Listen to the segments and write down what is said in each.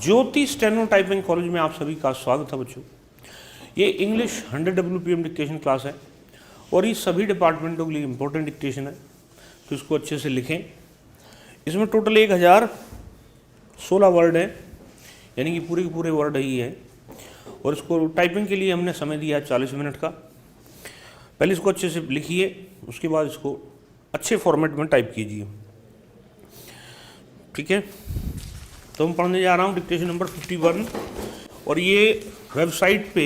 ज्योति steno typing college में आप सभी का स्वागत है बच्चों। ये इंग्लिश 100 WPM डिक्टेशन क्लास है और ये सभी डिपार्टमेंटों के लिए इम्पोर्टेंट डिक्टेशन है, तो इसको अच्छे से लिखें। इसमें टोटल 1016 वर्ड हैं, यानी कि पूरे के पूरे वर्ड ही हैं, और इसको टाइपिंग के लिए हमने समय दिया 40 मिनट का। पहले इसको अच्छे से लिखिए, उसके बाद इसको अच्छे फॉर्मेट में टाइप कीजिए, ठीक है। तो हम पढ़ने जा रहा हूँ डिक्टेशन नंबर 51, और ये वेबसाइट पे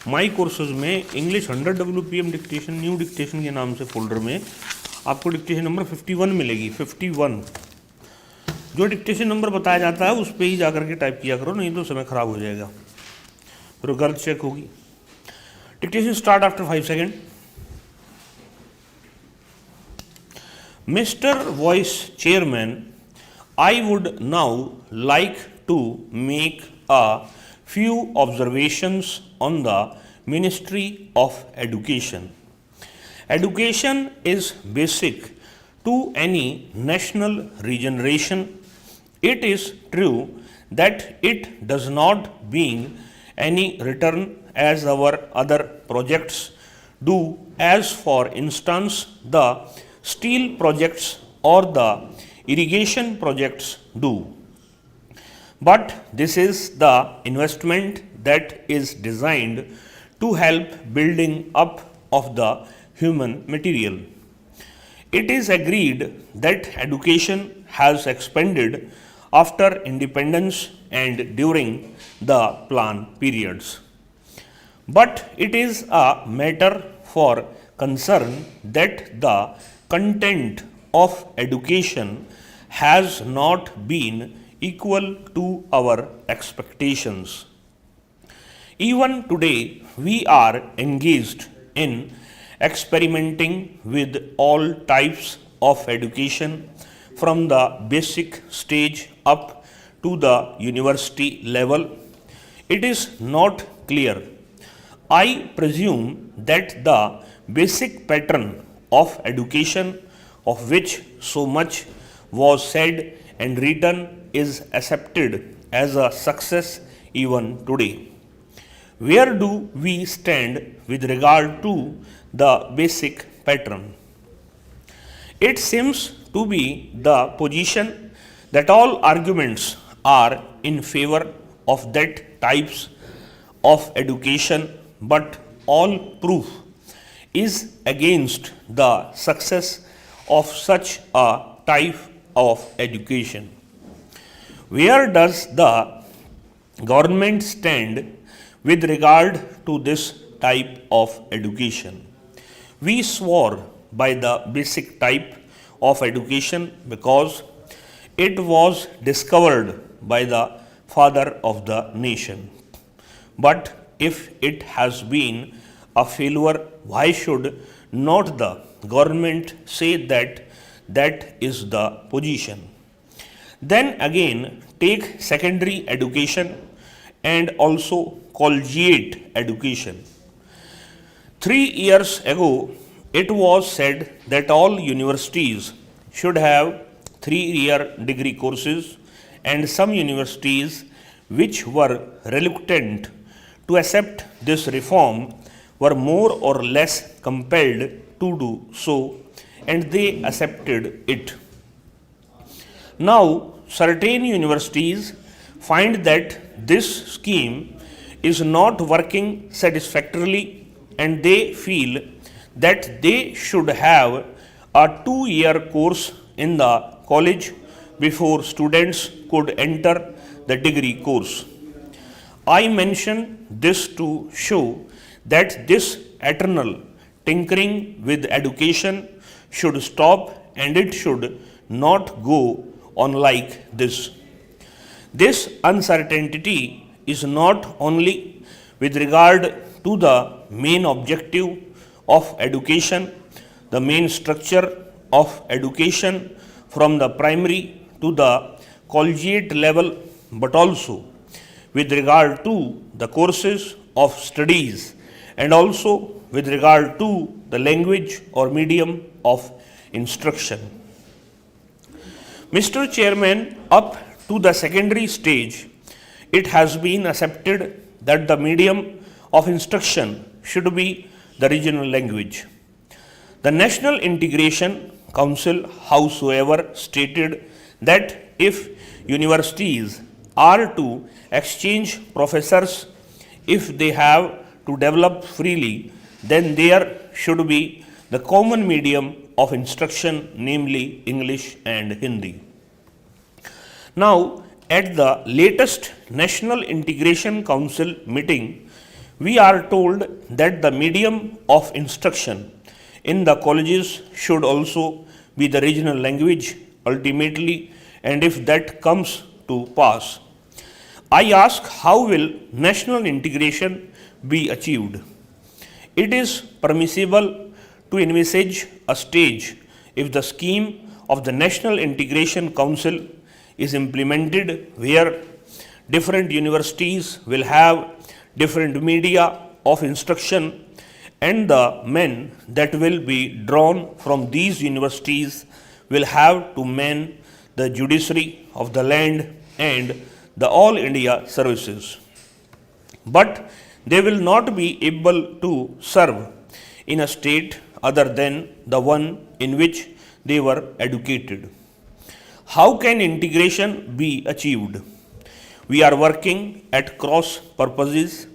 माई कोर्सेज में English 100 WPM dictation new dictation के नाम से फोल्डर में आपको डिक्टेशन नंबर 51 मिलेगी। 51 जो डिक्टेशन नंबर बताया जाता है उस पर ही जाकर के टाइप किया करो, नहीं तो समय खराब हो जाएगा, फिर गलत चेक होगी। Dictation start after 5 second. Mister vice chairman, I would now like to make a few observations on the Ministry of Education. Education is basic to any national regeneration. It is true that it does not bring any return as our other projects do, as for instance the steel projects or the irrigation projects do. But this is the investment that is designed to help building up of the human material. It is agreed that education has expanded after independence and during the plan periods. But it is a matter for concern that the content of education has not been equal to our expectations. Even today, we are engaged in experimenting with all types of education from the basic stage up to the university level. It is not clear. I presume that the basic pattern of education of which so much was said and written is accepted as a success even today. Where do we stand with regard to the basic pattern? It seems to be the position that all arguments are in favor of that types of education, but all proof is against the success of such a type of education. Where does the government stand with regard to this type of education? We swore by the basic type of education because it was discovered by the father of the nation. But if it has been a failure, why should not the government say that that is the position? Then again, take secondary education and also collegiate education. 3 years ago, it was said that all universities should have 3-year degree courses, and some universities which were reluctant to accept this reform were more or less compelled to do so, and they accepted it. Now, certain universities find that this scheme is not working satisfactorily, and they feel that they should have a 2-year course in the college before students could enter the degree course. I mention this to show that this eternal tinkering with education should stop, and it should not go on like this. This uncertainty is not only with regard to the main objective of education, the main structure of education from the primary to the collegiate level, but also with regard to the courses of studies, and also with regard to the language or medium of instruction. Mr. Chairman, up to the secondary stage, it has been accepted that the medium of instruction should be the regional language. The National Integration Council, howsoever, stated that if universities are to exchange professors, if they have to develop freely, then there should be the common medium of instruction, namely English and Hindi. Now, at the latest National Integration Council meeting, we are told that the medium of instruction in the colleges should also be the regional language ultimately, and if that comes to pass, I ask, how will national integration be achieved? It is permissible to envisage a stage if the scheme of the National Integration Council is implemented where different universities will have different media of instruction, and the men that will be drawn from these universities will have to man the judiciary of the land and the all India services. But they will not be able to serve in a state other than the one in which they were educated. How can integration be achieved? We are working at cross purposes.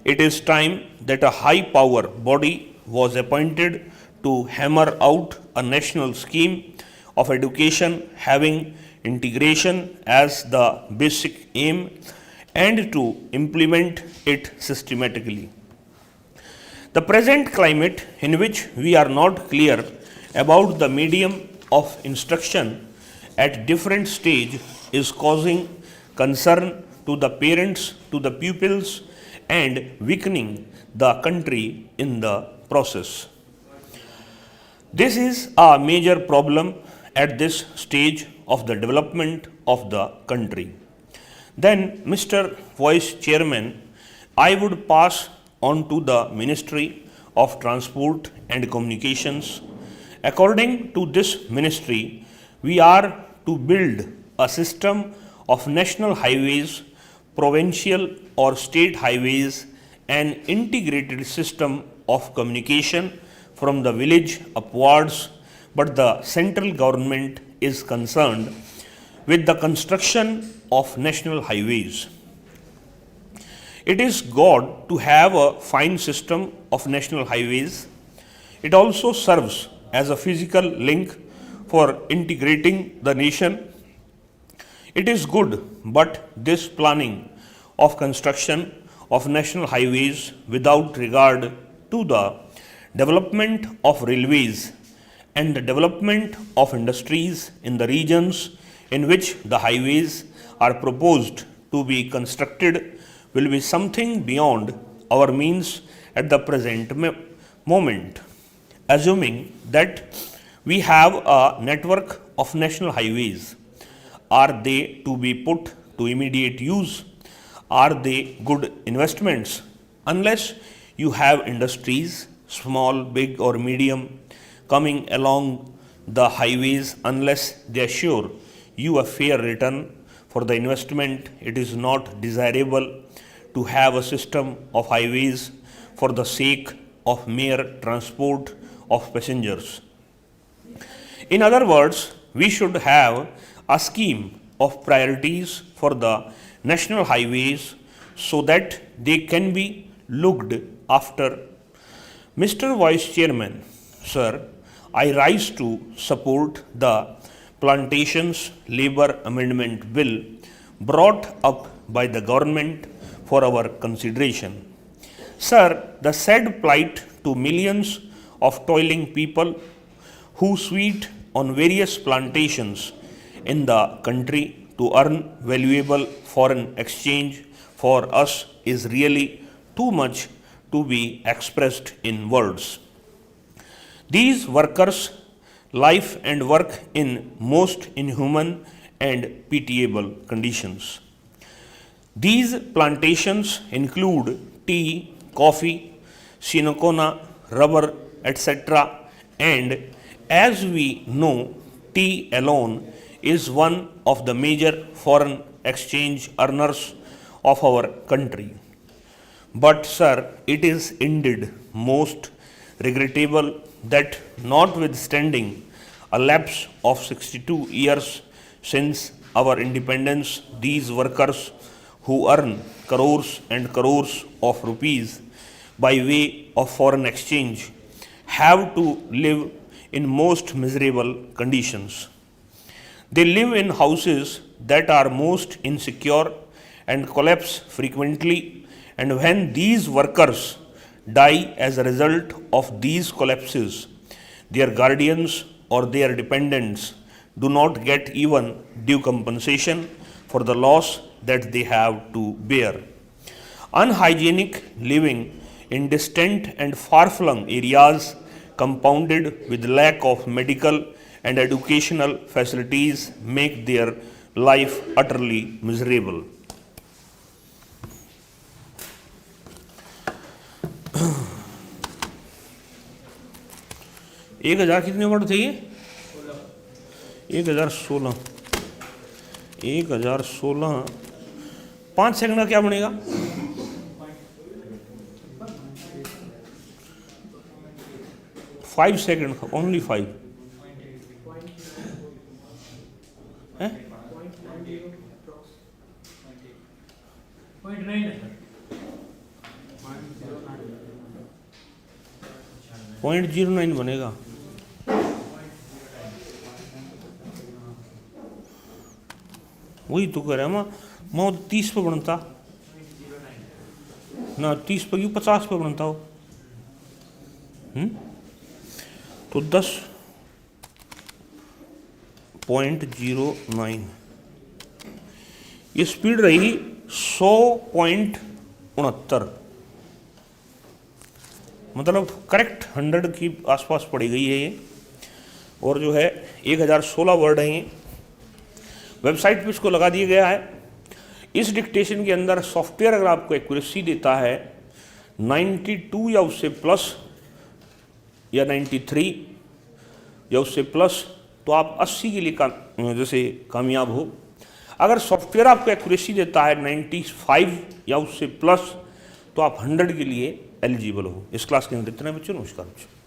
It is time that a high power body was appointed to hammer out a national scheme of education having integration as the basic aim and to implement it systematically. The present climate in which we are not clear about the medium of instruction at different stage is causing concern to the parents, to the pupils, and weakening the country in the process. This is a major problem at this stage of the development of the country. Then, Mr. Vice Chairman, I would pass on to the Ministry of Transport and Communications. According to this ministry, we are to build a system of national highways, provincial or state highways, an integrated system of communication from the village upwards, but the central government is concerned with the construction of national highways. It is good to have a fine system of national highways. It also serves as a physical link for integrating the nation. It is good, but this planning of construction of national highways without regard to the development of railways and the development of industries in the regions in which the highways are proposed to be constructed will be something beyond our means at the present moment. Assuming that we have a network of national highways, are they to be put to immediate use? Are they good investments? Unless you have industries, small, big or medium, coming along the highways, unless they assure you a fair return for the investment, it is not desirable to have a system of highways for the sake of mere transport of passengers. In other words, we should have a scheme of priorities for the national highways so that they can be looked after. Mr. Vice Chairman, sir, I rise to support the Plantations Labour Amendment Bill brought up by the government for our consideration. Sir, the sad plight to millions of toiling people who sweat on various plantations in the country to earn valuable foreign exchange for us is really too much to be expressed in words. These workers live and work in most inhuman and pitiable conditions. These plantations include tea, coffee, cinchona, rubber, etc. And as we know, tea alone is one of the major foreign exchange earners of our country. But sir, it is indeed most regrettable that notwithstanding a lapse of 62 years since our independence, these workers who earn crores and crores of rupees by way of foreign exchange have to live in most miserable conditions. They live in houses that are most insecure and collapse frequently, and when these workers die as a result of these collapses, their guardians or their dependents do not get even due compensation for the loss that they have to bear. Unhygienic living in distant and far-flung areas, compounded with lack of medical and educational facilities, make their life utterly miserable. एक हजार कितने word थे ये? 1016। 1016 5 second का क्या बनेगा? Five second का, only 5 है? 0.09 बनेगा। वही तो कह रहा है मैं 30 पे बनता ना, 30 पे क्यों 50 पे बनता हो? तो 10.09 ये स्पीड रही 100.69, मतलब करेक्ट 100 की आसपास पड़ी गई है ये। और जो है 1016 वर्ड हैं ये, वेबसाइट पे इसको लगा दिया गया है। इस डिक्टेशन के अंदर सॉफ्टवेयर अगर आपको एक्यूरेसी देता है 92 या उससे प्लस या 93 या उससे प्लस, तो आप 80 के लिए जैसे कामयाब हो। अगर सॉफ्टवेयर आपको एक्यूरेसी देता है 95 या उससे प्लस, तो आप 100 के लिए एलिजिबल हो। इस क्लास के अंदर इतना बच्चों, नमस्कार बच्चों।